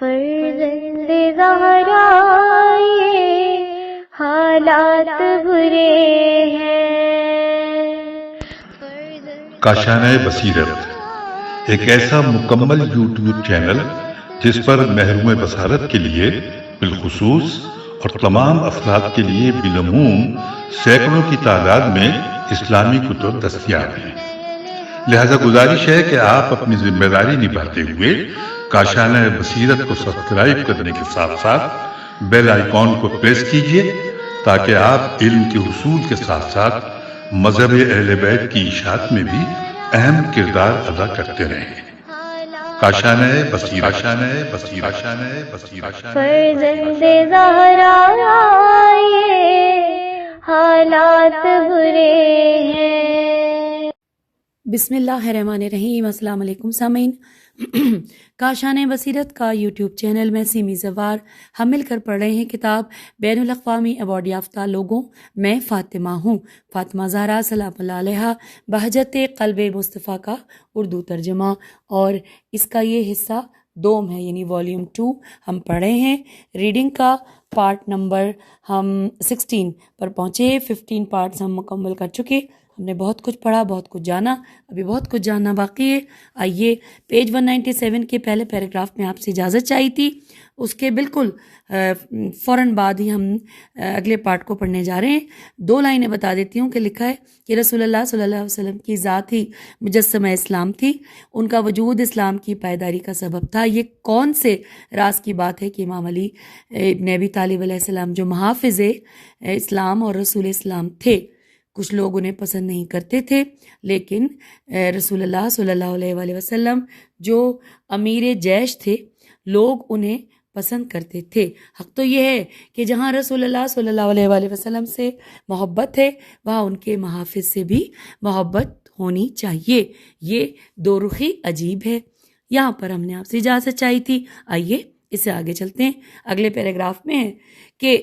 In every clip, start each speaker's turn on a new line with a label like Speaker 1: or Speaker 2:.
Speaker 1: فرزند زہرا یہ حالات برے ہیں۔
Speaker 2: کاشانۂ بصیرت ایک ایسا مکمل یوٹیوب چینل جس پر محروم بصارت کے لیے بالخصوص اور تمام افراد کے لیے بالعموم سینکڑوں کی تعداد میں اسلامی کتب دستیاب ہیں۔ لہذا گزارش ہے کہ آپ اپنی ذمہ داری نبھاتے ہوئے کاشانۂ بصیرت کو سبسکرائب کرنے کے ساتھ ساتھ بیل آئیکن کو پریس کیجیے تاکہ آپ علم کے حصول کے ساتھ ساتھ مذہب اہل بیت کی اشاعت میں بھی اہم کردار ادا کرتے رہیں۔ کاشانۂ بصیرت، کاشانۂ بصیرت، کاشانۂ بصیرت۔
Speaker 1: فرزند زہرا یہ حالات برے ہیں۔
Speaker 3: بسم اللہ الرحمن الرحیم۔ السلام علیکم سامعین، کاشانۂ بصیرت کا یوٹیوب چینل میں سیمی زوار ہم مل کر پڑھ رہے ہیں کتاب بین الاقوامی ایوارڈ یافتہ لوگوں میں فاطمہ ہوں، فاطمہ زہرا سلام اللہ علیہا بہجت قلب مصطفیٰ کا اردو ترجمہ، اور اس کا یہ حصہ دوم ہے، یعنی والیوم 2 ہم پڑھ رہے ہیں۔ ریڈنگ کا پارٹ نمبر ہم 16 پر پہنچے، 15 پارٹس ہم مکمل کر چکے۔ ہم نے بہت کچھ پڑھا، بہت کچھ جانا، ابھی بہت کچھ جاننا باقی ہے۔ آئیے پیج 197 کے پہلے پیراگراف میں آپ سے اجازت چاہی تھی، اس کے بالکل فوراً بعد ہی ہم اگلے پارٹ کو پڑھنے جا رہے ہیں۔ 2 لائنیں بتا دیتی ہوں کہ لکھا ہے کہ رسول اللہ صلی اللہ علیہ وسلم کی ذات ہی مجسمہ اسلام تھی، ان کا وجود اسلام کی پائیداری کا سبب تھا۔ یہ کون سے راز کی بات ہے کہ امام علی ابن ابی طالب علیہ السلام جو محافظ اسلام اور رسول اسلام تھے، کچھ لوگ انہیں پسند نہیں کرتے تھے، لیکن رسول اللہ صلی اللہ علیہ وآلہ وسلم جو امیر جیش تھے، لوگ انہیں پسند کرتے تھے۔ حق تو یہ ہے کہ جہاں رسول اللہ صلی اللہ علیہ وآلہ وسلم سے محبت ہے، وہاں ان کے محافظ سے بھی محبت ہونی چاہیے۔ یہ دو رخی عجیب ہے۔ یہاں پر ہم نے آپ سے اجازت چاہی تھی، آئیے اس سے آگے چلتے ہیں۔ اگلے پیراگراف میں ہے کہ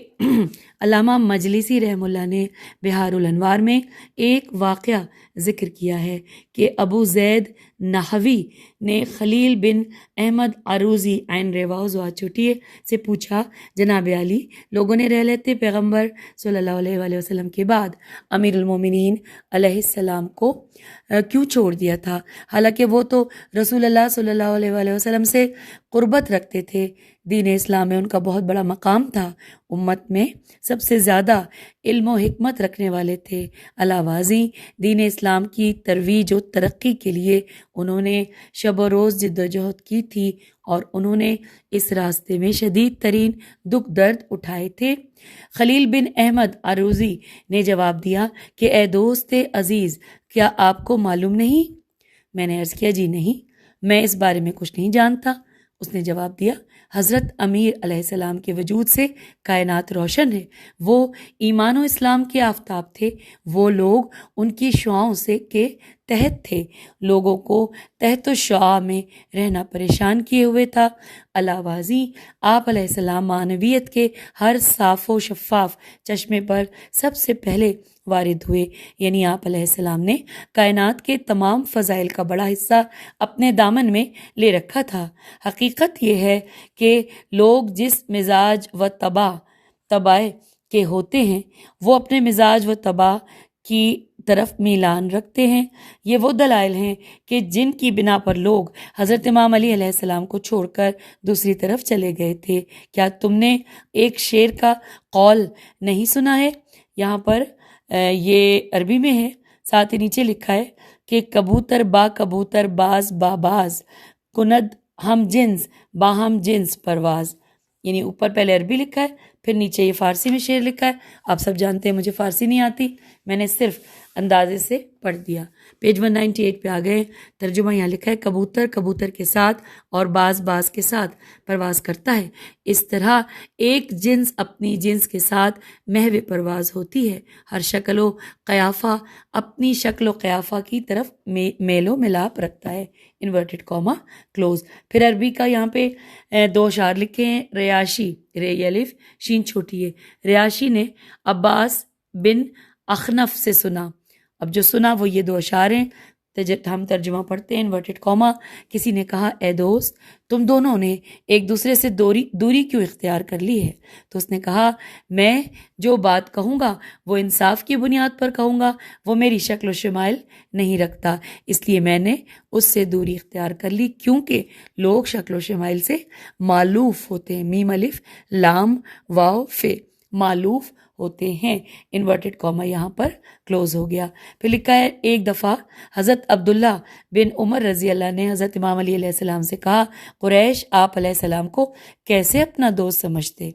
Speaker 3: علامہ مجلسی رحم اللہ نے بہار الانوار میں ایک واقعہ ذکر کیا ہے کہ ابو زید نحوی نے خلیل بن احمد عروضی عین رواؤ زوا چوٹیے سے پوچھا، جناب علی، لوگوں نے رہ لیتے پیغمبر صلی اللہ علیہ وآلہ وسلم کے بعد امیر المومنین علیہ السلام کو کیوں چھوڑ دیا تھا، حالانکہ وہ تو رسول اللہ صلی اللہ علیہ وآلہ وسلم سے قربت رکھتے تھے، دین اسلام میں ان کا بہت بڑا مقام تھا، امت میں سب سے زیادہ علم و حکمت رکھنے والے تھے، علاوہ ازیں دین اسلام کی ترویج و ترقی کے لیے انہوں نے شب و روز جد و جہد کی تھی اور انہوں نے اس راستے میں شدید ترین دکھ درد اٹھائے تھے۔ خلیل بن احمد عروضی نے جواب دیا کہ اے دوست عزیز، کیا آپ کو معلوم نہیں؟ میں نے عرض کیا جی نہیں، میں اس بارے میں کچھ نہیں جانتا۔ اس نے جواب دیا، حضرت امیر علیہ السلام کے وجود سے کائنات روشن ہے، وہ ایمان و اسلام کے آفتاب تھے، وہ لوگ ان کی شعاؤں سے کے تحت تھے، لوگوں کو تحت و شعاع میں رہنا پریشان کیے ہوئے تھا۔ علاوہ ازیں آپ علیہ السلام معنویت کے ہر صاف و شفاف چشمے پر سب سے پہلے وارد ہوئے، یعنی آپ علیہ السلام نے کائنات کے تمام فضائل کا بڑا حصہ اپنے دامن میں لے رکھا تھا۔ حقیقت یہ ہے کہ لوگ جس مزاج و طبع کے ہوتے ہیں، وہ اپنے مزاج و طبع کی طرف میلان رکھتے ہیں۔ یہ وہ دلائل ہیں کہ جن کی بنا پر لوگ حضرت امام علی علیہ السلام کو چھوڑ کر دوسری طرف چلے گئے تھے۔ کیا تم نے ایک شعر کا قول نہیں سنا ہے؟ یہاں پر یہ عربی میں ہے، ساتھ ہی نیچے لکھا ہے کہ کبوتر با کبوتر باز با باز کند ہم جنس باہم جنس پرواز، یعنی اوپر پہلے عربی لکھا ہے، پھر نیچے یہ فارسی میں شعر لکھا ہے۔ آپ سب جانتے ہیں مجھے فارسی نہیں آتی، میں نے صرف اندازے سے پڑھ دیا۔ پیج 198 پہ آ گئے، ترجمہ یہاں لکھا ہے، کبوتر کبوتر کے ساتھ اور باز باز کے ساتھ پرواز کرتا ہے، اس طرح ایک جنس اپنی جنس کے ساتھ محو پرواز ہوتی ہے۔ ہر شکل و قیافہ اپنی شکل و قیافہ کی طرف میل و ملاپ رکھتا ہے، انورٹڈ کاما کلوز۔ پھر عربی کا یہاں پہ 2 اشعار لکھے ہیں۔ ریاشی، رے الف شین چھوٹی ہے، ریاشی نے عباس بن اخنف سے سنا۔ اب جو سنا وہ یہ 2 اشعار ہیں، ہم ترجمہ پڑھتے ہیں انورٹڈ کاما. کسی نے کہا اے دوست تم دونوں نے ایک دوسرے سے دوری کیوں اختیار کر لی ہے؟ تو اس نے کہا میں جو بات کہوں گا وہ انصاف کی بنیاد پر کہوں گا، وہ میری شکل و شمائل نہیں رکھتا، اس لیے میں نے اس سے دوری اختیار کر لی، کیونکہ لوگ شکل و شمائل سے مالوف ہوتے ہیں. میم الف لام واو فے، معلوف ہوتے ہیں. انورٹڈ کاما یہاں پر کلوز ہو گیا. پھر لکھا ہے ایک دفعہ حضرت عبداللہ بن عمر رضی اللہ نے حضرت امام علی علیہ السلام سے کہا قریش آپ علیہ السلام کو کیسے اپنا دوست سمجھتے؟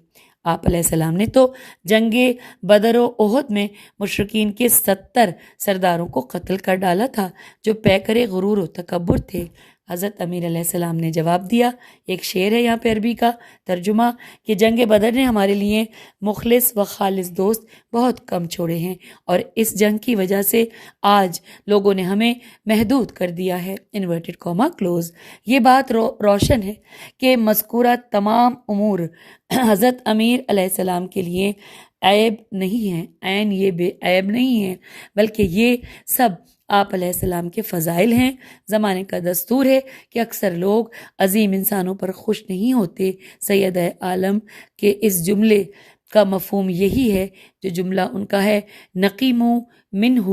Speaker 3: آپ علیہ السلام نے تو جنگ بدر و احد میں مشرکین کے 70 سرداروں کو قتل کر ڈالا تھا جو پیکر غرور و تکبر تھے. حضرت امیر علیہ السلام نے جواب دیا، ایک شعر ہے یہاں پہ عربی کا ترجمہ، کہ جنگ بدر نے ہمارے لیے مخلص و خالص دوست بہت کم چھوڑے ہیں اور اس جنگ کی وجہ سے آج لوگوں نے ہمیں محدود کر دیا ہے. Inverted comma close. یہ بات روشن ہے کہ مذکورہ تمام امور حضرت امیر علیہ السلام کے لیے عیب نہیں ہیں، عین یہ بے عیب نہیں ہیں، بلکہ یہ سب آپ علیہ السلام کے فضائل ہیں. زمانے کا دستور ہے کہ اکثر لوگ عظیم انسانوں پر خوش نہیں ہوتے. سید عالم کے اس جملے کا مفہوم یہی ہے جو جملہ ان کا ہے، نقیم منہ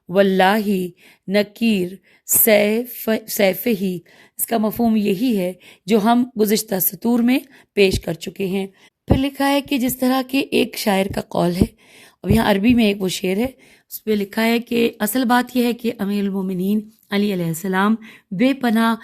Speaker 3: واللہ نکیر سیف ہی. اس کا مفہوم یہی ہے جو ہم گزشتہ سطور میں پیش کر چکے ہیں. پھر لکھا ہے کہ جس طرح کے ایک شاعر کا قول ہے، اب یہاں عربی میں ایک وہ شعر ہے، اس پہ لکھا ہے کہ اصل بات یہ ہے کہ امیر المومنین علی علیہ السلام بے پناہ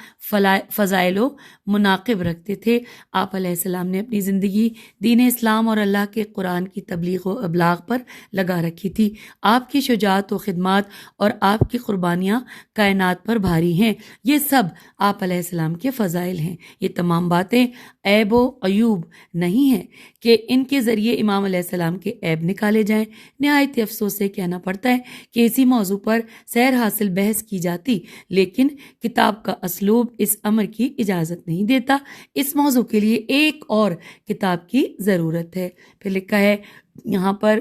Speaker 3: فضائل و مناقب رکھتے تھے. آپ علیہ السلام نے اپنی زندگی دین اسلام اور اللہ کے قرآن کی تبلیغ و ابلاغ پر لگا رکھی تھی. آپ کی شجاعت و خدمات اور آپ کی قربانیاں کائنات پر بھاری ہیں. یہ سب آپ علیہ السلام کے فضائل ہیں. یہ تمام باتیں عیب و عیوب نہیں ہیں کہ ان کے ذریعے امام علیہ السلام کے عیب نکالے جائیں. نہایت افسوس سے کہنا پڑتا ہے کہ اسی موضوع پر سیر حاصل بحث کی جاتی، لیکن کتاب کا اسلوب اس امر کی اجازت نہیں دیتا. اس موضوع کے لیے ایک اور کتاب کی ضرورت ہے. پھر لکھا ہے یہاں پر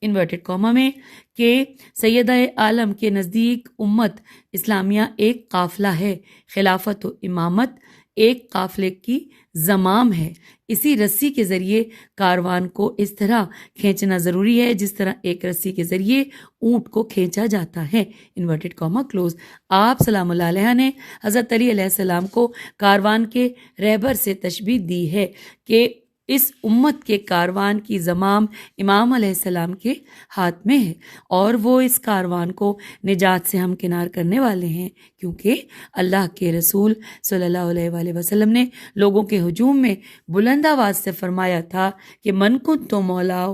Speaker 3: انورٹڈ کاما میں کہ سید عالم کے نزدیک امت اسلامیہ ایک قافلہ ہے، خلافت و امامت ایک قافلے کی زمام ہے. اسی رسی کے ذریعے کاروان کو اس طرح کھینچنا ضروری ہے جس طرح ایک رسی کے ذریعے اونٹ کو کھینچا جاتا ہے. Inverted comma close. آپ سلام اللہ علیہ نے حضرت علی علیہ السلام کو کاروان کے رہبر سے تشبیہ دی ہے کہ اس امت کے کاروان کی زمام امام علیہ السلام کے ہاتھ میں ہے اور وہ اس کاروان کو نجات سے ہمکنار کرنے والے ہیں، کیونکہ اللہ کے رسول صلی اللہ علیہ وآلہ وسلم نے لوگوں کے ہجوم میں بلند آواز سے فرمایا تھا کہ من کنت مولا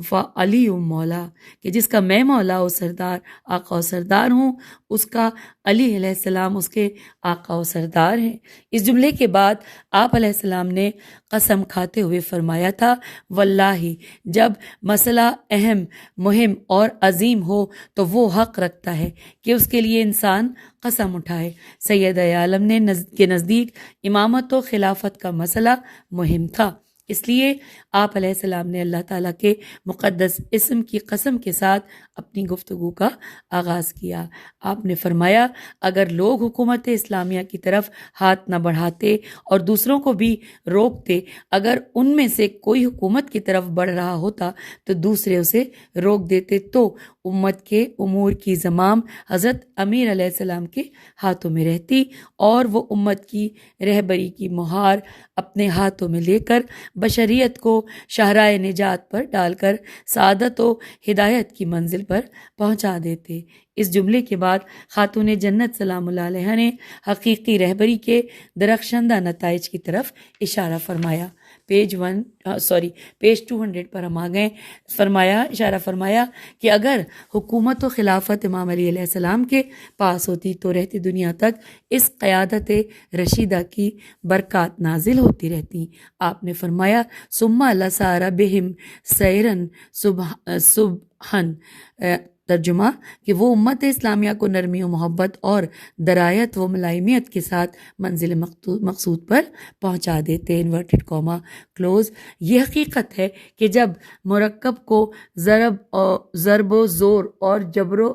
Speaker 3: فعلی مولا، کہ جس کا میں مولا و سردار آقا و سردار ہوں اس کا علی علیہ السلام اس کے آقا و سردار ہیں. اس جملے کے بعد آپ علیہ السلام نے قسم کھاتے ہوئے فرمایا تھا واللہ جب مسئلہ اہم مہم اور عظیم ہو تو وہ حق رکھتا ہے کہ اس کے لیے انسان قسم اٹھائے. سید عالم کے نزدیک امامت و خلافت کا مسئلہ مہم تھا، اس لیے آپ علیہ السلام نے اللہ تعالیٰ کے مقدس اسم کی قسم کے ساتھ اپنی گفتگو کا آغاز کیا. آپ نے فرمایا اگر لوگ حکومت اسلامیہ کی طرف ہاتھ نہ بڑھاتے اور دوسروں کو بھی روکتے، اگر ان میں سے کوئی حکومت کی طرف بڑھ رہا ہوتا تو دوسرے اسے روک دیتے، تو امت کے امور کی زمام حضرت امیر علیہ السلام کے ہاتھوں میں رہتی اور وہ امت کی رہبری کی مہار اپنے ہاتھوں میں لے کر بشریت کو شاہراہ نجات پر ڈال کر سعادت و ہدایت کی منزل پر پہنچا دیتے. اس جملے کے بعد خاتون جنت سلام اللہ علیہ نے حقیقی رہبری کے درخشندہ نتائج کی طرف اشارہ فرمایا. پیج 200 پر ہم آ گئے. اشارہ فرمایا کہ اگر حکومت و خلافت امام علی علیہ السلام کے پاس ہوتی تو رہتی دنیا تک اس قیادت رشیدہ کی برکات نازل ہوتی رہتی. آپ نے فرمایا ثم لسار بہم سیرن صبحن، ترجمہ کہ وہ امت اسلامیہ کو نرمی و محبت اور درایت و ملائمیت کے ساتھ منزل مقصود پر پہنچا دیتے. Inverted comma close. یہ حقیقت ہے کہ جب مرکب کو ضرب و زور اور جبر و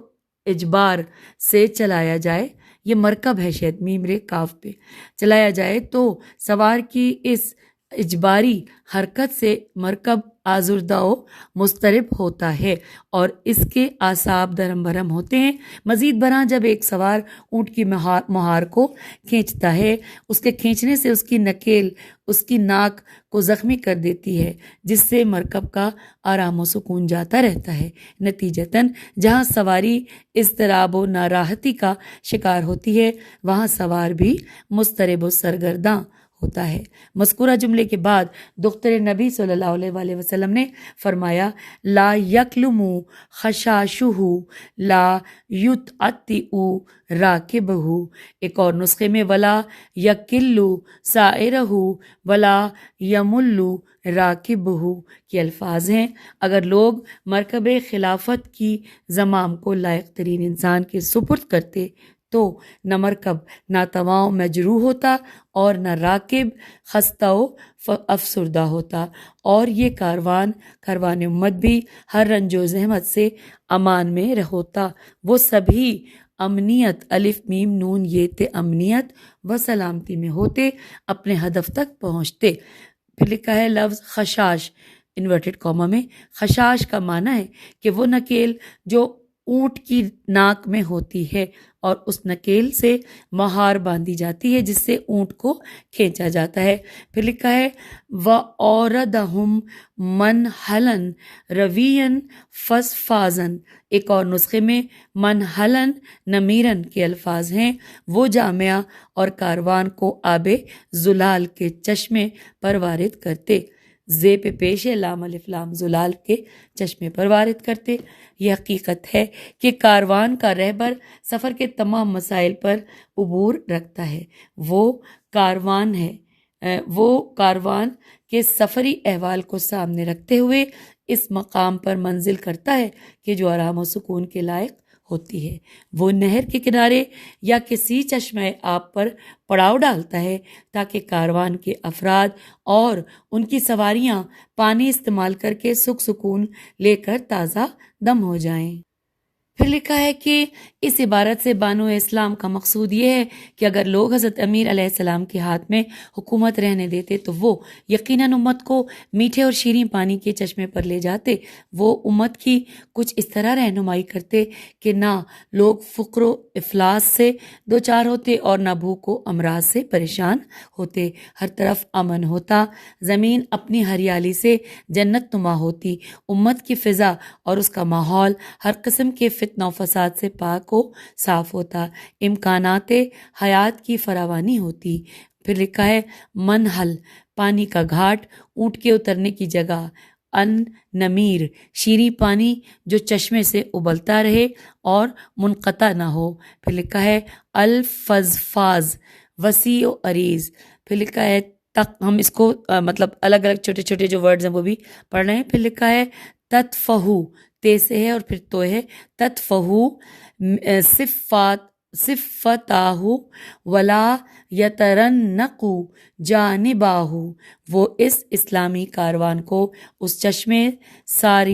Speaker 3: اجبار سے چلایا جائے یہ مرکب ہے شاید میم رے کاف پہ چلایا جائے تو سوار کی اس اجباری حرکت سے مرکب آزردہ و مضطرب ہوتا ہے اور اس کے اعصاب درم برہم ہوتے ہیں۔ مزید برآں جب ایک سوار اونٹ کی مہار کو کھینچتا ہے، اس کے کھینچنے سے اس کی نکیل اس کی ناک کو زخمی کر دیتی ہے، جس سے مرکب کا آرام و سکون جاتا رہتا ہے۔ نتیجتاً جہاں سواری اضطراب و ناراحتی کا شکار ہوتی ہے، وہاں سوار بھی مضطرب و سرگرداں ہوتا ہے۔ مذکورہ جملے کے بعد دختر نبی صلی اللہ علیہ وآلہ وسلم نے فرمایا لا یکلمو خشاشہ لا یتعطئ راکبہ، ایک اور نسخے میں ولا یکلو سائرہ ولا یملو راکبہ کے الفاظ ہیں۔ اگر لوگ مرکب خلافت کی زمام کو لائق ترین انسان کے سپرد کرتے تو نہ مرکب ناتواں مجروح ہوتا اور نہ راکب خستہ و افسردہ ہوتا، اور یہ کاروان امت بھی ہر رنج و زحمت سے امان میں ہوتا۔ وہ سبھی امنیت الف میم نون یہ تے امنیت و سلامتی میں ہوتے، اپنے ہدف تک پہنچتے۔ پھر لکھا ہے لفظ خشاش انورٹڈ کاما میں۔ خشاش کا معنی ہے کہ وہ نکیل جو اونٹ کی ناک میں ہوتی ہے اور اس نکیل سے مہار باندھی جاتی ہے جس سے اونٹ کو کھینچا جاتا ہے۔ پھر لکھا ہے وَأَوْرَدَهُمْ مَنْحَلًا رَوِيًّا فَاسْفَازًا، ایک اور نسخے میں منحلن نمیرن کے الفاظ ہیں۔ وہ جامعہ اور کاروان کو آب زلال کے چشمے پر وارد کرتے، زے پہ پیش ہے لام الف لام زلال کے چشمے پر وارد کرتے۔ یہ حقیقت ہے کہ کاروان کا رہبر سفر کے تمام مسائل پر عبور رکھتا ہے۔ وہ کاروان کے سفری احوال کو سامنے رکھتے ہوئے اس مقام پر منزل کرتا ہے کہ جو آرام و سکون کے لائق ہوتی ہے۔ وہ نہر کے کنارے یا کسی چشمہ آب پر پڑاؤ ڈالتا ہے تاکہ کاروان کے افراد اور ان کی سواریاں پانی استعمال کر کے سکھ سکون لے کر تازہ دم ہو جائیں۔ پھر لکھا ہے کہ اس عبارت سے بانو اسلام کا مقصود یہ ہے کہ اگر لوگ حضرت امیر علیہ السلام کے ہاتھ میں حکومت رہنے دیتے تو وہ یقیناً امت کو میٹھے اور شیریں پانی کے چشمے پر لے جاتے۔ وہ امت کی کچھ اس طرح رہنمائی کرتے کہ نہ لوگ فقر و افلاس سے دوچار ہوتے اور نہ بھوک و امراض سے پریشان ہوتے، ہر طرف امن ہوتا، زمین اپنی ہریالی سے جنت نما ہوتی، امت کی فضا اور اس کا ماحول ہر قسم کے فتنہ و فساد سے پاک و صاف ہوتا، امکانات حیات کی فراوانی ہوتی۔ پھر لکھا ہے منحل پانی کا گھاٹ، اونٹ کے اترنے کی جگہ، ان نمیر شیریں پانی جو چشمے سے ابلتا رہے اور منقطع نہ ہو۔ پھر لکھا ہے الفضفاظ وسیع و عریض۔ پھر لکھا ہے ہم اس کو مطلب الگ الگ چھوٹے چھوٹے جو ورڈز ہیں وہ بھی پڑھ رہے ہیں۔ پھر لکھا ہے تطفہو تے سے ہے اور پھر تو ہے تطفہو صفتاہ ولا یترنق جانباہ، وہ اس اسلامی کاروان کو اس چشمے سار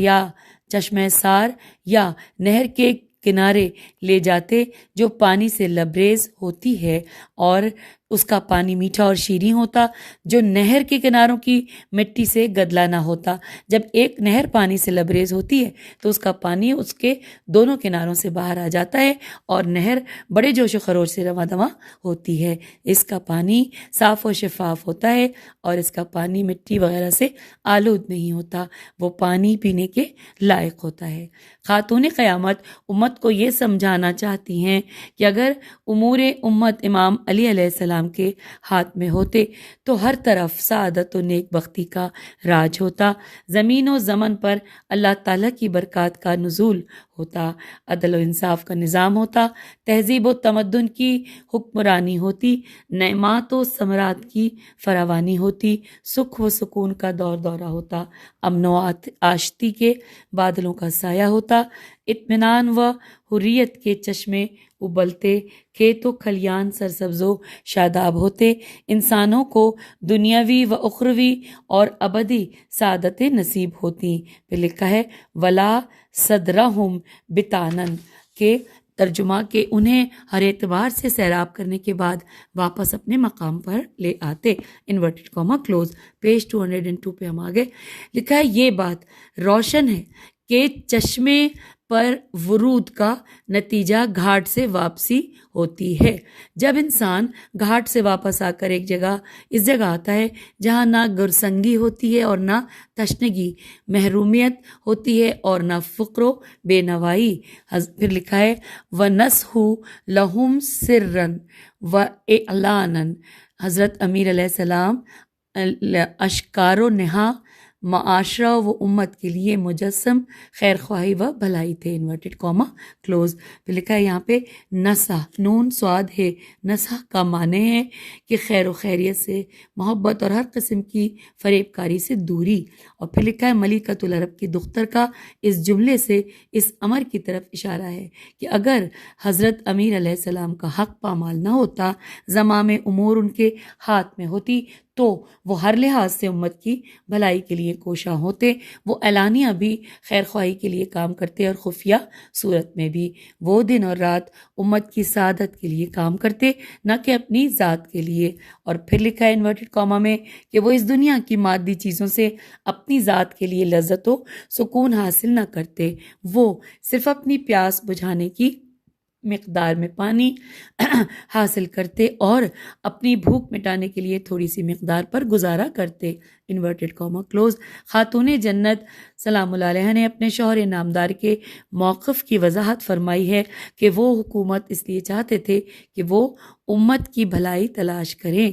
Speaker 3: یا نہر کے کنارے لے جاتے جو پانی سے لبریز ہوتی ہے، اور اس کا پانی میٹھا اور شیریں ہوتا جو نہر کے کناروں کی مٹی سے گدلا نہ ہوتا۔ جب ایک نہر پانی سے لبریز ہوتی ہے تو اس کا پانی اس کے دونوں کناروں سے باہر آ جاتا ہے اور نہر بڑے جوش و خروش سے رواں دواں ہوتی ہے۔ اس کا پانی صاف و شفاف ہوتا ہے اور اس کا پانی مٹی وغیرہ سے آلود نہیں ہوتا، وہ پانی پینے کے لائق ہوتا ہے۔ خاتون قیامت امت کو یہ سمجھانا چاہتی ہیں کہ اگر امور امت امام علی علیہ السلام کے ہاتھ میں ہوتے تو ہر طرف سعادت و نیک بختی کا راج ہوتا، زمین و زمن پر اللہ تعالیٰ کی برکات کا نزول ہوتا، عدل و انصاف کا نظام ہوتا، تہذیب و تمدن کی حکمرانی ہوتی، نعمات و ثمرات کی فراوانی ہوتی، سکھ و سکون کا دور دورہ ہوتا، امن و آشتی کے بادلوں کا سایہ ہوتا، اطمینان و حریت کے چشمے ابلتے، کھیت و کھلیان سرسبز و شاداب ہوتے، انسانوں کو دنیاوی و اخروی اور ابدی سعادتیں نصیب ہوتی۔ پھر لکھا ہے ولا صدرہم بتانن، کہ ترجمہ کہ انہیں ہر اعتبار سے سیراب کرنے کے بعد واپس اپنے مقام پر لے آتے. Inverted comma close. پیج 202 پہ ہم آگے. لکھا ہے یہ بات روشن ہے کہ چشمے پر ورود کا نتیجہ گھاٹ سے واپسی ہوتی ہے. جب انسان گھاٹ سے واپس آ کر اس جگہ آتا ہے جہاں نہ گرسنگی ہوتی ہے اور نہ تشنگی، محرومیت ہوتی ہے اور نہ فقر و بے نوائی. پھر لکھا ہے وَنَصْحُ لَهُمْ سِرًّا وَإِعْلَانًا. حضرت امیر علیہ السلام اشکار و نہا معاشرہ و امت کے لیے مجسم خیر خواہی و بھلائی تھے. Inverted comma close. پھر لکھا ہے یہاں پہ نصح، نون سواد ہے. نصح کا معنی ہے کہ خیر و خیریت سے محبت اور ہر قسم کی فریب کاری سے دوری. اور پھر لکھا ہے ملکۃ العرب کی دختر کا اس جملے سے اس امر کی طرف اشارہ ہے کہ اگر حضرت امیر علیہ السلام کا حق پامال نہ ہوتا، زمام امور ان کے ہاتھ میں ہوتی، تو وہ ہر لحاظ سے امت کی بھلائی کے لیے کوشاں ہوتے. وہ اعلانیہ بھی خیر خواہی کے لیے کام کرتے اور خفیہ صورت میں بھی. وہ دن اور رات امت کی سعادت کے لیے کام کرتے، نہ کہ اپنی ذات کے لیے. اور پھر لکھا ہے انورٹڈ کاما میں کہ وہ اس دنیا کی مادی چیزوں سے اپنی ذات کے لیے لذت و سکون حاصل نہ کرتے. وہ صرف اپنی پیاس بجھانے کی مقدار میں پانی حاصل کرتے اور اپنی بھوک مٹانے کے لیے تھوڑی سی مقدار پر گزارا کرتے. Inverted comma close. خاتون جنت سلام اللہ علیہ نے اپنے شوہر نامدار کے موقف کی وضاحت فرمائی ہے کہ وہ حکومت اس لیے چاہتے تھے کہ وہ امت کی بھلائی تلاش کریں.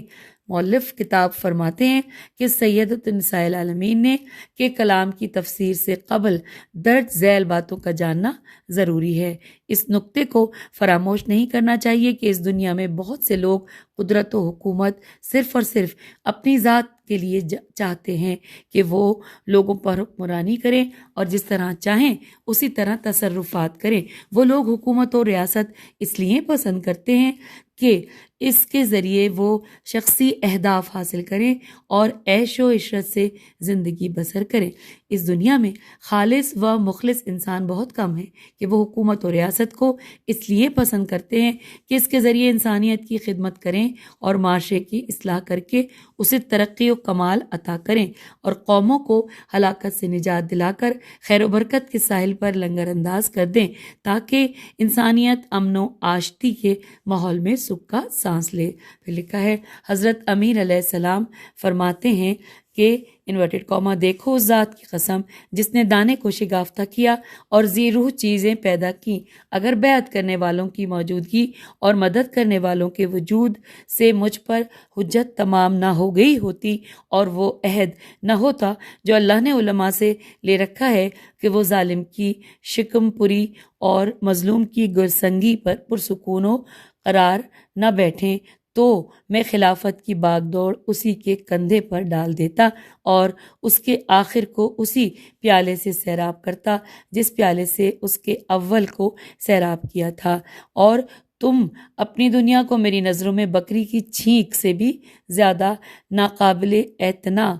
Speaker 3: مؤلف کتاب فرماتے ہیں کہ سیدۃ النساء العالمین نے کہ کلام کی تفسیر سے قبل درج ذیل باتوں کا جاننا ضروری ہے. اس نقطے کو فراموش نہیں کرنا چاہیے کہ اس دنیا میں بہت سے لوگ قدرت و حکومت صرف اور صرف اپنی ذات کے لیے چاہتے ہیں کہ وہ لوگوں پر حکمرانی کریں اور جس طرح چاہیں اسی طرح تصرفات کریں. وہ لوگ حکومت و ریاست اس لیے پسند کرتے ہیں کہ اس کے ذریعے وہ شخصی اہداف حاصل کریں اور عیش و عشرت سے زندگی بسر کریں. اس دنیا میں خالص و مخلص انسان بہت کم ہیں کہ وہ حکومت و ریاست کو اس لیے پسند کرتے ہیں کہ اس کے ذریعے انسانیت کی خدمت کریں اور معاشرے کی اصلاح کر کے اسے ترقی و کمال عطا کریں اور قوموں کو ہلاکت سے نجات دلا کر خیر و برکت کے ساحل پر لنگر انداز کر دیں تاکہ انسانیت امن و آشتی کے ماحول میں سکھ کا سانس لے. پھر لکھا ہے حضرت امیر علیہ السلام فرماتے ہیں کہ انورٹڈ کاما دیکھو اس ذات کی قسم جس نے دانے کو شگافتہ کیا اور ذی روح چیزیں پیدا کی. اگر بیعت کرنے والوں کی موجودگی اور مدد کرنے والوں کے وجود سے مجھ پر حجت تمام نہ ہو گئی ہوتی اور وہ عہد نہ ہوتا جو اللہ نے علماء سے لے رکھا ہے کہ وہ ظالم کی شکم پوری اور مظلوم کی گرسنگی پر پرسکون و قرار نہ بیٹھیں، تو میں خلافت کی باغ دوڑ اسی کے کندھے پر ڈال دیتا اور اس کے آخر کو اسی پیالے سے سیراب کرتا جس پیالے سے اس کے اول کو سیراب کیا تھا، اور تم اپنی دنیا کو میری نظروں میں بکری کی چھینک سے بھی زیادہ ناقابل اعتنا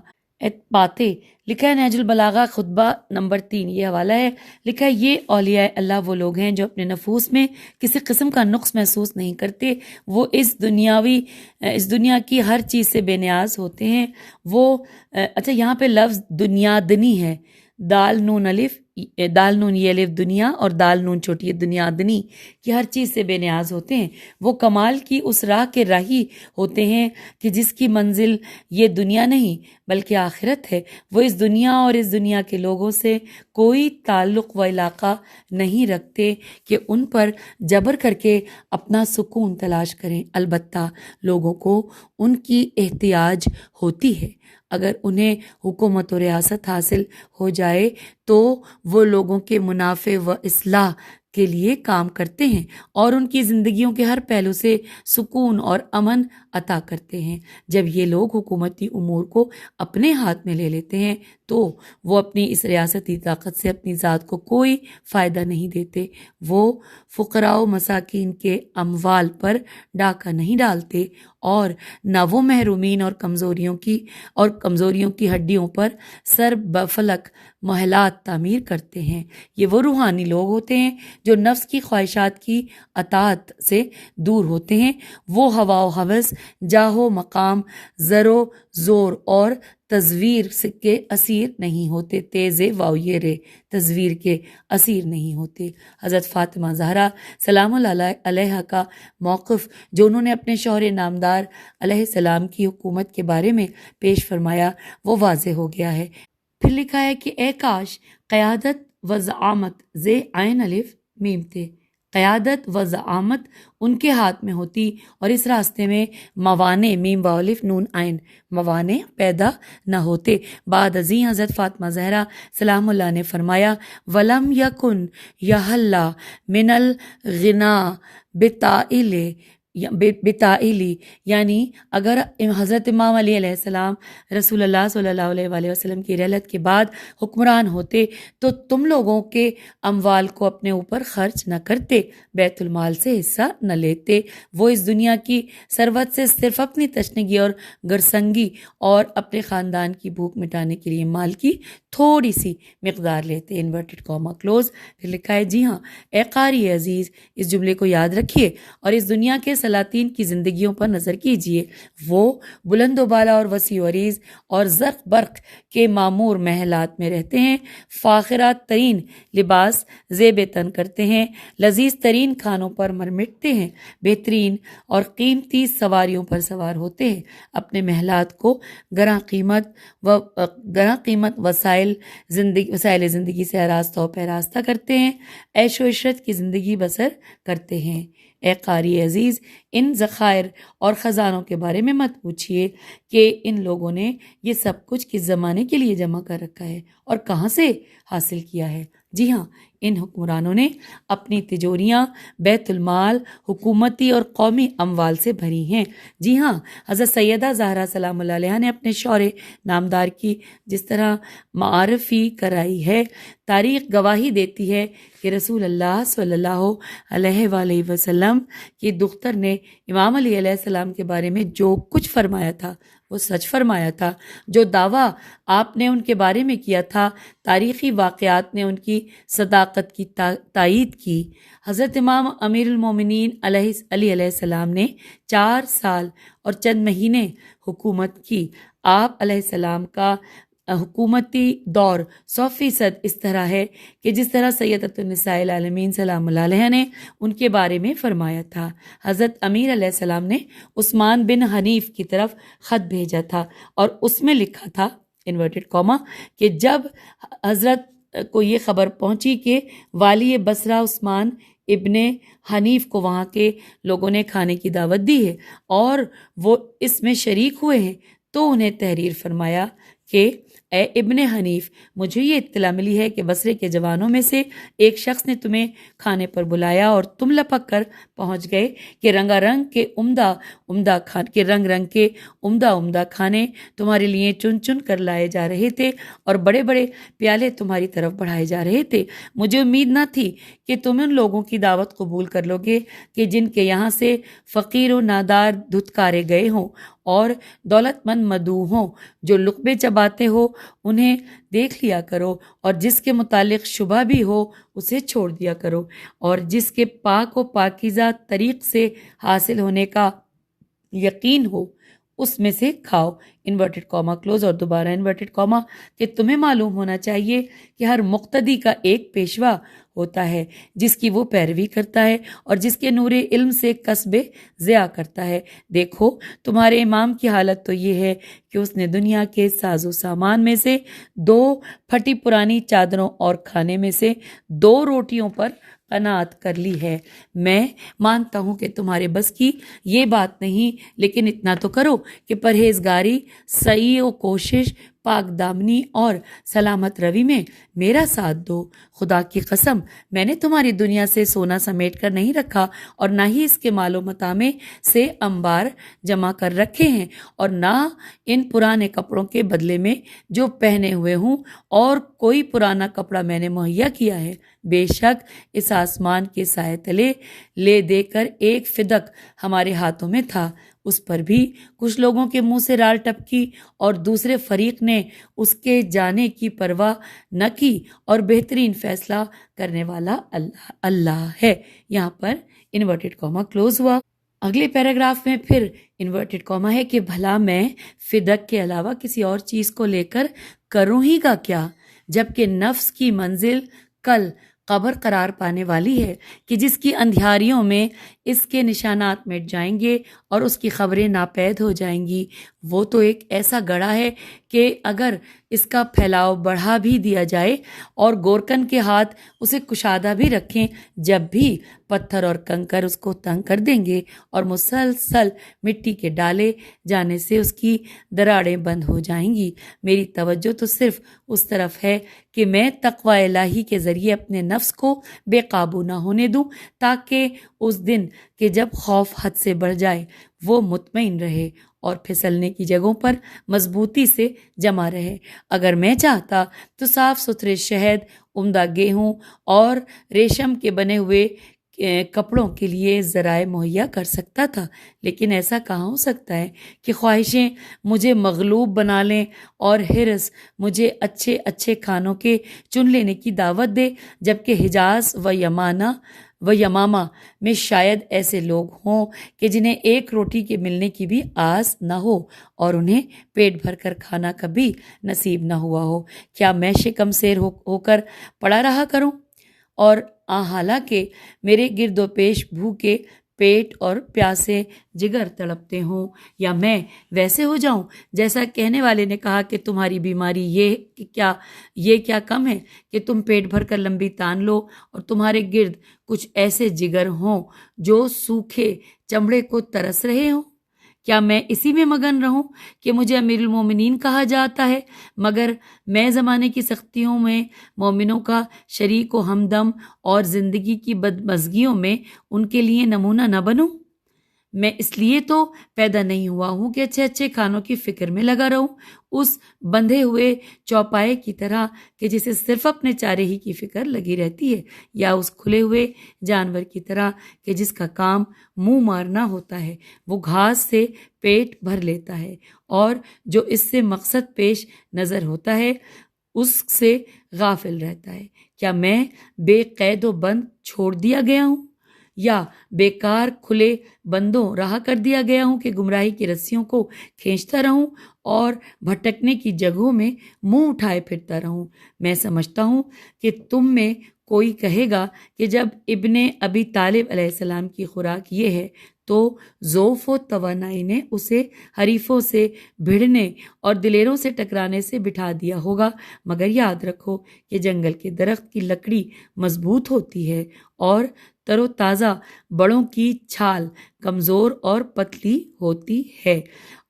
Speaker 3: پاتے. لکھا ہے نہج البلاغہ خطبہ نمبر 3، یہ حوالہ ہے. لکھا ہے یہ اولیاء اللہ وہ لوگ ہیں جو اپنے نفوس میں کسی قسم کا نقص محسوس نہیں کرتے. وہ اس دنیا کی ہر چیز سے بے نیاز ہوتے ہیں. وہ اچھا یہاں پہ لفظ دنیا دنی ہے، دال نون یہ الف دنیا اور دال نون چھوٹی دنیا دنی کی ہر چیز سے بے نیاز ہوتے ہیں. وہ کمال کی اس راہ کے راہی ہوتے ہیں کہ جس کی منزل یہ دنیا نہیں بلکہ آخرت ہے. وہ اس دنیا اور اس دنیا کے لوگوں سے کوئی تعلق و علاقہ نہیں رکھتے کہ ان پر جبر کر کے اپنا سکون تلاش کریں. البتہ لوگوں کو ان کی احتیاج ہوتی ہے. اگر انہیں حکومت و ریاست حاصل ہو جائے تو وہ لوگوں کے منافع و اصلاح کے لیے کام کرتے ہیں اور ان کی زندگیوں کے ہر پہلو سے سکون اور امن عطا کرتے ہیں. جب یہ لوگ حکومتی امور کو اپنے ہاتھ میں لے لیتے ہیں تو وہ اپنی اس ریاستی طاقت سے اپنی ذات کو کوئی فائدہ نہیں دیتے. وہ فقراء و مساکین کے اموال پر ڈاکہ نہیں ڈالتے اور نہ وہ محرومین اور کمزوریوں کی ہڈیوں پر سر بفلک محلات تعمیر کرتے ہیں۔ یہ وہ روحانی لوگ ہوتے ہیں جو نفس کی خواہشات کی اطاعت سے دور ہوتے ہیں۔ وہ ہوا و ہوس، جاہ و مقام، زر و زور اور تزویر کے اسیر نہیں ہوتے۔ تیز واو یہ رے، تزویر کے اسیر نہیں ہوتے۔ حضرت فاطمہ زہرا سلام اللہ علیہا کا موقف جو انہوں نے اپنے شوہر نامدار علیہ السلام کی حکومت کے بارے میں پیش فرمایا وہ واضح ہو گیا ہے۔ پھر لکھا ہے کہ اے کاش قیادت و زعامت زے عین الف میم تھے، قیادت و زعامت ان کے ہاتھ میں ہوتی اور اس راستے میں موانع میم واو الف نون عین موانع پیدا نہ ہوتے۔ بعد ازیں حضرت فاطمہ زہرا سلام اللہ نے فرمایا ولم یکن یحلی من الغنا بتائلی، یعنی اگر حضرت امام علی علیہ السلام رسول اللہ صلی اللہ علیہ وآلہ وسلم کی رحلت کے بعد حکمران ہوتے تو تم لوگوں کے اموال کو اپنے اوپر خرچ نہ کرتے، بیت المال سے حصہ نہ لیتے۔ وہ اس دنیا کی ثروت سے صرف اپنی تشنگی اور گرسنگی اور اپنے خاندان کی بھوک مٹانے کے لیے مال کی تھوڑی سی مقدار لیتے، انورٹڈ کاما کلوز۔ پھر لکھا ہے جی ہاں اے قاری عزیز، اس جملے کو یاد رکھیے اور اس دنیا کے سلاطین کی زندگیوں پر نظر کیجیے۔ وہ بلند و بالا اور وسیع و عریض اور زرق برق کے معمور محلات میں رہتے ہیں، فاخرات ترین لباس زیب تن کرتے ہیں، لذیذ ترین کھانوں پر مرمٹتے ہیں، بہترین اور قیمتی سواریوں پر سوار ہوتے ہیں، اپنے محلات کو گراں قیمت وسائل زندگی سے آراستہ و پیراستہ کرتے ہیں، عیش و عشرت کی زندگی بسر کرتے ہیں۔ اے قاری عزیز، ان ذخائر اور خزانوں کے بارے میں مت پوچھیے کہ ان لوگوں نے یہ سب کچھ کس زمانے کے لیے جمع کر رکھا ہے اور کہاں سے حاصل کیا ہے۔ جی ہاں، ان حکمرانوں نے اپنی تجوریاں بیت المال، حکومتی اور قومی اموال سے بھری ہیں۔ جی ہاں، حضرت سیدہ زہرا سلام اللہ علیہا نے اپنے شوہر نامدار کی جس طرح معرفی کرائی ہے، تاریخ گواہی دیتی ہے کہ رسول اللہ صلی اللہ علیہ وآلہ وسلم کی دختر نے امام علی علیہ السلام کے بارے میں جو کچھ فرمایا تھا وہ سچ فرمایا تھا۔ جو دعویٰ آپ نے ان کے بارے میں کیا تھا، تاریخی واقعات نے ان کی صداقت کی تائید کی۔ حضرت امام امیر المومنین علی علیہ السلام نے 4 سال اور چند مہینے حکومت کی۔ آپ علیہ السلام کا حکومتی دور 100% اس طرح ہے کہ جس طرح سیدۃ النساء العالمین سلام اللہ علیہ نے ان کے بارے میں فرمایا تھا۔ حضرت امیر علیہ السلام نے عثمان بن حنیف کی طرف خط بھیجا تھا اور اس میں لکھا تھا انورٹڈ کاما کہ جب حضرت کو یہ خبر پہنچی کہ والی بصرہ عثمان ابن حنیف کو وہاں کے لوگوں نے کھانے کی دعوت دی ہے اور وہ اس میں شریک ہوئے ہیں تو انہیں تحریر فرمایا کہ اے ابن حنیف، مجھے یہ اطلاع ملی ہے کہ بصرے کے جوانوں میں سے ایک شخص نے تمہیں کھانے پر بلایا اور تم لپک کر پہنچ گئے کہ رنگ کے عمدہ کھانے تمہارے لیے چن چن کر لائے جا رہے تھے اور بڑے بڑے پیالے تمہاری طرف بڑھائے جا رہے تھے۔ مجھے امید نہ تھی کہ تم ان لوگوں کی دعوت قبول کر لو گے کہ جن کے یہاں سے فقیر و نادار دھتکارے گئے ہوں اور دولت مند مدعو ہوں۔ جو لقمے چباتے ہو انہیں دیکھ لیا کرو اور جس کے متعلق شبہ بھی ہو اسے چھوڑ دیا کرو، اور جس کے پاک و پاکیزہ طریق سے حاصل ہونے کا یقین ہو اس میں سے کھاؤ، انورٹڈ کاما کلوز اور دوبارہ انورٹڈ کاما، کہ تمہیں معلوم ہونا چاہیے کہ ہر مقتدی کا ایک پیشوا ہوتا ہے جس کی وہ پیروی کرتا ہے اور جس کے نور علم سے کسب ضیاء کرتا ہے۔ دیکھو تمہارے امام کی حالت تو یہ ہے کہ اس نے دنیا کے ساز و سامان میں سے 2 پھٹی پرانی چادروں اور کھانے میں سے 2 روٹیوں پر قناعت کر لی ہے۔ میں مانتا ہوں کہ تمہارے بس کی یہ بات نہیں، لیکن اتنا تو کرو کہ پرہیزگاری، سعی و کوشش، پاک دامنی اور سلامت روی میں میرا ساتھ دو۔ خدا کی قسم میں نے تمہاری دنیا سے سونا سمیٹ کر نہیں رکھا اور نہ ہی اس کے مال و متاع میں سے انبار جمع کر رکھے ہیں، اور نہ ان پرانے کپڑوں کے بدلے میں جو پہنے ہوئے ہوں اور کوئی پرانا کپڑا میں نے مہیا کیا ہے۔ بے شک اس آسمان کے سائے تلے لے دے کر ایک فدق ہمارے ہاتھوں میں تھا، اس پر بھی کچھ لوگوں کے منہ سے رال ٹپکی اور دوسرے فریق نے اس کے جانے کی پرواہ نہ کی، اور بہترین فیصلہ کرنے والا اللہ ہے۔ یہاں پر انورٹڈ کاما کلوز ہوا۔ اگلے پیراگراف میں پھر انورٹڈ کاما ہے کہ بھلا میں فدق کے علاوہ کسی اور چیز کو لے کر کروں ہی گا کیا، جبکہ نفس کی منزل کل قبر قرار پانے والی ہے، کہ جس کی اندھیاریوں میں اس کے نشانات مٹ جائیں گے اور اس کی خبریں ناپید ہو جائیں گی۔ وہ تو ایک ایسا گڑھا ہے کہ اگر اس کا پھیلاؤ بڑھا بھی دیا جائے اور گورکن کے ہاتھ اسے کشادہ بھی رکھیں، جب بھی پتھر اور کنکر اس کو تنگ کر دیں گے اور مسلسل مٹی کے ڈالے جانے سے اس کی دراڑیں بند ہو جائیں گی۔ میری توجہ تو صرف اس طرف ہے کہ میں تقوی الہی کے ذریعے اپنے نفس کو بے قابو نہ ہونے دوں، تاکہ اس دن کہ جب خوف حد سے بڑھ جائے وہ مطمئن رہے اور پھسلنے کی جگہوں پر مضبوطی سے جمع رہے۔ اگر میں چاہتا تو صاف ستھرے شہد، عمدہ گیہوں اور ریشم کے بنے ہوئے کپڑوں کے لیے ذرائع مہیا کر سکتا تھا، لیکن ایسا کہاں ہو سکتا ہے کہ خواہشیں مجھے مغلوب بنا لیں اور حرص مجھے اچھے اچھے کھانوں کے چن لینے کی دعوت دے، جبکہ حجاز و یمامہ میں شاید ایسے لوگ ہوں کہ جنہیں ایک روٹی کے ملنے کی بھی آس نہ ہو اور انہیں پیٹ بھر کر کھانا کبھی نصیب نہ ہوا ہو۔ کیا میں شکم سیر ہو کر پڑا رہا کروں، اور حالانکہ میرے گرد و پیش بھوکے پیٹ اور پیاسے جگر تڑپتے ہوں، یا میں ویسے ہو جاؤں جیسا کہنے والے نے کہا کہ تمہاری بیماری یہ کیا کم ہے کہ تم پیٹ بھر کر لمبی تان لو، اور تمہارے گرد کچھ ایسے جگر ہوں جو سوکھے چمڑے کو ترس رہے ہوں؟ کیا میں اسی میں مگن رہوں کہ مجھے امیر المومنین کہا جاتا ہے، مگر میں زمانے کی سختیوں میں مومنوں کا شریک و ہمدم اور زندگی کی بدمزگیوں میں ان کے لیے نمونہ نہ بنوں؟ میں اس لیے تو پیدا نہیں ہوا ہوں کہ اچھے اچھے کھانوں کی فکر میں لگا رہوں، اس بندھے ہوئے چوپائے کی طرح کہ جسے صرف اپنے چارے ہی کی فکر لگی رہتی ہے، یا اس کھلے ہوئے جانور کی طرح کہ جس کا کام منہ مارنا ہوتا ہے۔ وہ گھاس سے پیٹ بھر لیتا ہے اور جو اس سے مقصد پیش نظر ہوتا ہے اس سے غافل رہتا ہے۔ کیا میں بے قید و بند چھوڑ دیا گیا ہوں، یا بیکار کھلے بندوں رہا کر دیا گیا ہوں کہ گمراہی کی رسیوں کو کھینچتا رہوں اور بھٹکنے کی جگہوں میں منہ اٹھائے پھرتا رہوں؟ میں سمجھتا ہوں کہ تم میں کوئی کہے گا کہ جب ابن ابی طالب علیہ السلام کی خوراک یہ ہے تو ذوف و توانائی نے اسے حریفوں سے بھڑنے اور دلیروں سے ٹکرانے سے بٹھا دیا ہوگا، مگر یاد رکھو کہ جنگل کے درخت کی لکڑی مضبوط ہوتی ہے اور تر و تازہ بڑوں کی چھال کمزور اور پتلی ہوتی ہے،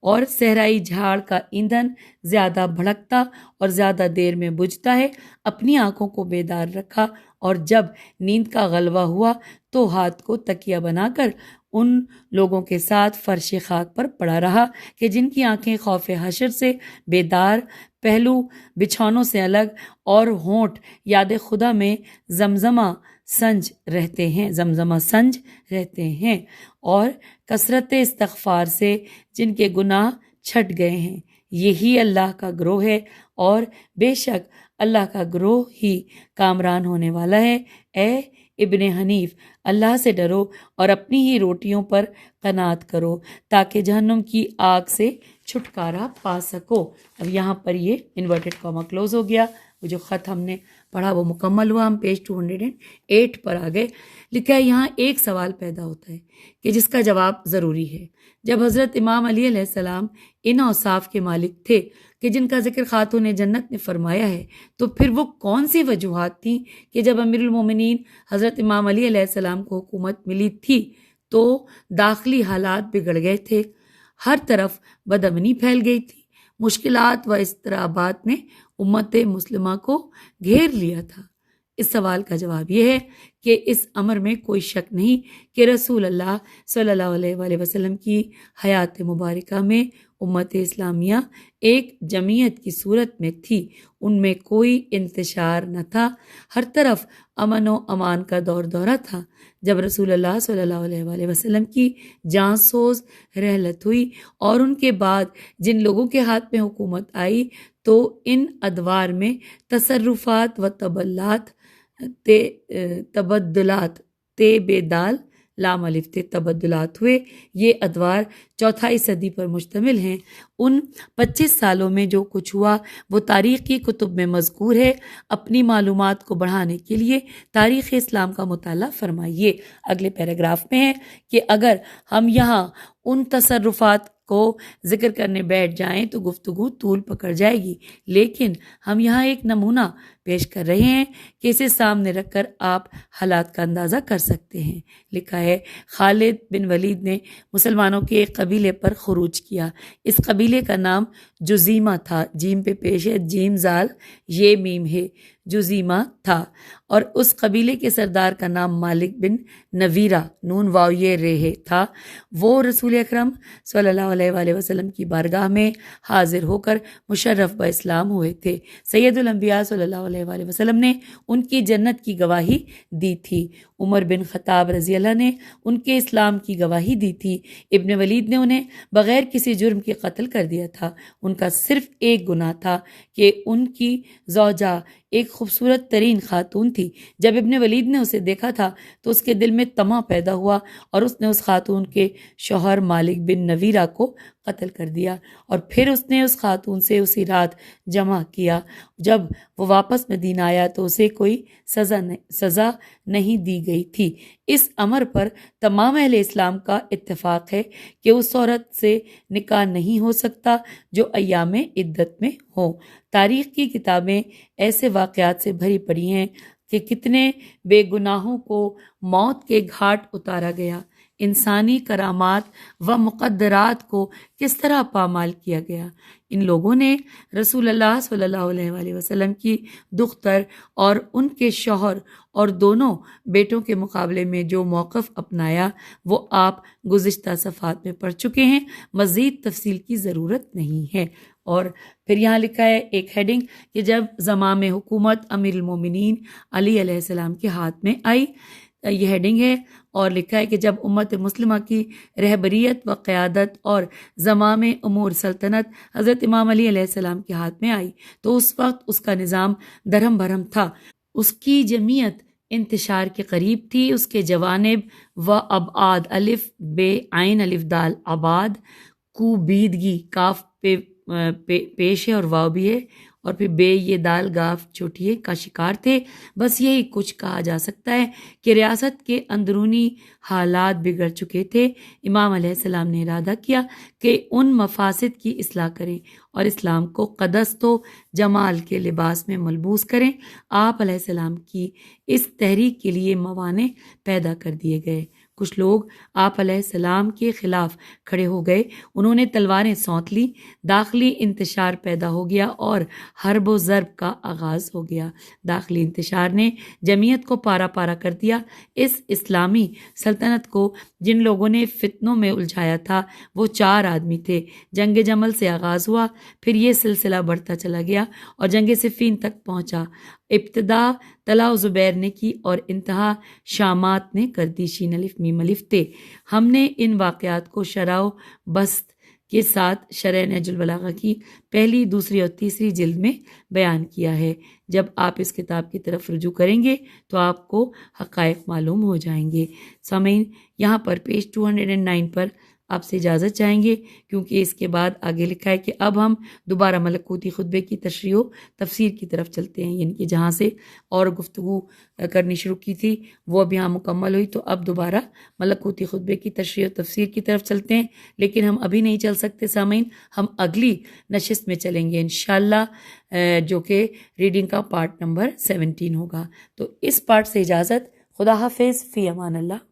Speaker 3: اور صحرائی جھاڑ کا ایندھن زیادہ بھڑکتا اور زیادہ دیر میں بجھتا ہے۔ اپنی آنکھوں کو بیدار رکھا، اور جب نیند کا غلبہ ہوا تو ہاتھ کو تکیہ بنا کر ان لوگوں کے ساتھ فرش خاک پر پڑا رہا کہ جن کی آنکھیں خوف حشر سے بیدار، پہلو بچھونوں سے الگ اور ہونٹ یاد خدا میں زمزمہ سنج رہتے ہیں، اور کثرت استغفار سے جن کے گناہ چھٹ گئے ہیں۔ یہی اللہ کا گروہ ہے، اور بے شک اللہ کا گروہ ہی کامران ہونے والا ہے۔ اے ابن حنیف، اللہ سے ڈرو اور اپنی ہی روٹیوں پر قناعت کرو تاکہ جہنم کی آگ سے چھٹکارا پا سکو۔ اب یہاں پر یہ انورٹڈ کاما کلوز ہو گیا۔ وہ جو خط ہم نے پڑھا وہ مکمل ہوا، ہم پیج 208 پر آ گئے۔ لکھا ہے یہاں ایک سوال پیدا ہوتا ہے کہ جس کا جواب ضروری ہے۔ جب حضرت امام علی علیہ السلام ان اوصاف کے مالک تھے کہ جن کا ذکر خاتون جنت نے فرمایا ہے، تو پھر وہ کون سی وجوہات تھیں کہ جب امیر المومنین حضرت امام علی علیہ السلام کو حکومت ملی تھی تو داخلی حالات بگڑ گئے تھے، ہر طرف بدامنی پھیل گئی تھی، مشکلات و اضطرابات نے امت مسلمہ کو گھیر لیا تھا؟ اس سوال کا جواب یہ ہے کہ اس امر میں کوئی شک نہیں کہ رسول اللہ صلی اللہ علیہ وآلہ وسلم کی حیات مبارکہ میں امت اسلامیہ ایک جمعیت کی صورت میں تھی، ان میں کوئی انتشار نہ تھا، ہر طرف امن و امان کا دور دورہ تھا۔ جب رسول اللہ صلی اللہ علیہ وآلہ وسلم کی جاں سوز رحلت ہوئی اور ان کے بعد جن لوگوں کے ہاتھ میں حکومت آئی تو ان ادوار میں تصرفات و تبدلات بے دال لام الف تے تبدلات ہوئے۔ یہ ادوار چوتھائی صدی پر مشتمل ہیں۔ ان 25 سالوں میں جو کچھ ہوا وہ تاریخ کی کتب میں مذکور ہے۔ اپنی معلومات کو بڑھانے کے لیے تاریخ اسلام کا مطالعہ فرمائیے۔ اگلے پیراگراف میں ہے کہ اگر ہم یہاں ان تصرفات کو ذکر کرنے بیٹھ جائیں تو گفتگو طول پکڑ جائے گی، لیکن ہم یہاں ایک نمونہ پیش کر رہے ہیں کہ اسے سامنے رکھ کر آپ حالات کا اندازہ کر سکتے ہیں۔ لکھا ہے خالد بن ولید نے مسلمانوں کے ایک قبیلے پر خروج کیا۔ اس قبیلے کا نام جزیمہ تھا، جیم پہ پیش ہے، جیم زال یہ میم ہے، جزیمہ تھا، اور اس قبیلے کے سردار کا نام مالک بن نویرہ نون واو یہ رے تھا۔ وہ رسول اکرم صلی اللہ علیہ وآلہ وسلم کی بارگاہ میں حاضر ہو کر مشرف با اسلام ہوئے تھے۔ سید الانبیاء صلی اللہ علیہ وآلہ وسلم نے ان کی جنت کی گواہی دی تھی۔ عمر بن خطاب رضی اللہ نے ان کے اسلام کی گواہی دی تھی۔ ابن ولید نے انہیں بغیر کسی جرم کے قتل کر دیا تھا۔ ان کا صرف ایک گناہ تھا کہ ان کی زوجہ ایک خوبصورت ترین خاتون تھی۔ جب ابن ولید نے اسے دیکھا تھا تو اس کے دل میں طمع پیدا ہوا اور اس نے اس خاتون کے شوہر مالک بن نویرہ کو قتل کر دیا، اور پھر اس نے اس خاتون سے اسی رات جمع کیا۔ جب وہ واپس مدینہ آیا تو اسے کوئی سزا نہیں دی گئی تھی۔ اس امر پر تمام اہل اسلام کا اتفاق ہے کہ اس عورت سے نکاح نہیں ہو سکتا جو ایام عدت میں ہو۔ تاریخ کی کتابیں ایسے واقعات سے بھری پڑی ہیں کہ کتنے بے گناہوں کو موت کے گھاٹ اتارا گیا، انسانی کرامات و مقدرات کو کس طرح پامال کیا گیا۔ ان لوگوں نے رسول اللہ صلی اللہ علیہ وآلہ وسلم کی دختر اور ان کے شوہر اور دونوں بیٹوں کے مقابلے میں جو موقف اپنایا وہ آپ گزشتہ صفحات میں پڑھ چکے ہیں، مزید تفصیل کی ضرورت نہیں ہے۔ اور پھر یہاں لکھا ہے ایک ہیڈنگ کہ جب زمام حکومت امیر المومنین علی علیہ السلام کے ہاتھ میں آئی، یہ ہیڈنگ ہے، اور لکھا ہے کہ جب امت مسلمہ کی رہبریت و قیادت اور زمام امور سلطنت حضرت امام علی علیہ السلام کے ہاتھ میں آئی تو اس وقت اس کا نظام درہم بھرم تھا، اس کی جمعیت انتشار کے قریب تھی، اس کے جوانب و ابعاد الف بے عین الف دال آباد کوبیدگی کاف پہ پیش ہے اور واو بھی ہے، اور پھر بے یہ دال گاف چھوٹی ہے کا شکار تھے۔ بس یہی کچھ کہا جا سکتا ہے کہ ریاست کے اندرونی حالات بگڑ چکے تھے۔ امام علیہ السلام نے ارادہ کیا کہ ان مفاسد کی اصلاح کریں اور اسلام کو قدست و جمال کے لباس میں ملبوس کریں۔ آپ علیہ السلام کی اس تحریک کے لیے موانع پیدا کر دیے گئے۔ کچھ لوگ آپ علیہ السلام کے خلاف کھڑے ہو گئے، انہوں نے تلواریں سونت لی، داخلی انتشار پیدا ہو گیا اور حرب و ضرب کا آغاز ہو گیا۔ داخلی انتشار نے جمعیت کو پارا پارا کر دیا۔ اس اسلامی سلطنت کو جن لوگوں نے فتنوں میں الجھایا تھا وہ 4 آدمی تھے۔ جنگ جمل سے آغاز ہوا، پھر یہ سلسلہ بڑھتا چلا گیا اور جنگ صفین تک پہنچا۔ ابتدا طلحہ و زبیر نے کی اور انتہا شامات نے کر دی، شین الف میم الف تے۔ ہم نے ان واقعات کو شرح و بسط کے ساتھ شرح نہج البلاغہ کی پہلی، دوسری اور تیسری جلد میں بیان کیا ہے۔ جب آپ اس کتاب کی طرف رجوع کریں گے تو آپ کو حقائق معلوم ہو جائیں گے۔ سامعین، یہاں پر پیج 209 پر آپ سے اجازت چاہیں گے کیونکہ اس کے بعد آگے لکھا ہے کہ اب ہم دوبارہ ملکوتی خطبے کی تشریح و تفسیر کی طرف چلتے ہیں، یعنی کہ جہاں سے اور گفتگو کرنی شروع کی تھی وہ اب یہاں مکمل ہوئی، تو اب دوبارہ ملکوتی خطبے کی تشریح و تفسیر کی طرف چلتے ہیں، لیکن ہم ابھی نہیں چل سکتے سامعین، ہم اگلی نشست میں چلیں گے انشاءاللہ، جو کہ ریڈنگ کا پارٹ نمبر 17 ہوگا۔ تو اس پارٹ سے اجازت، خدا حافظ، فی امان اللہ۔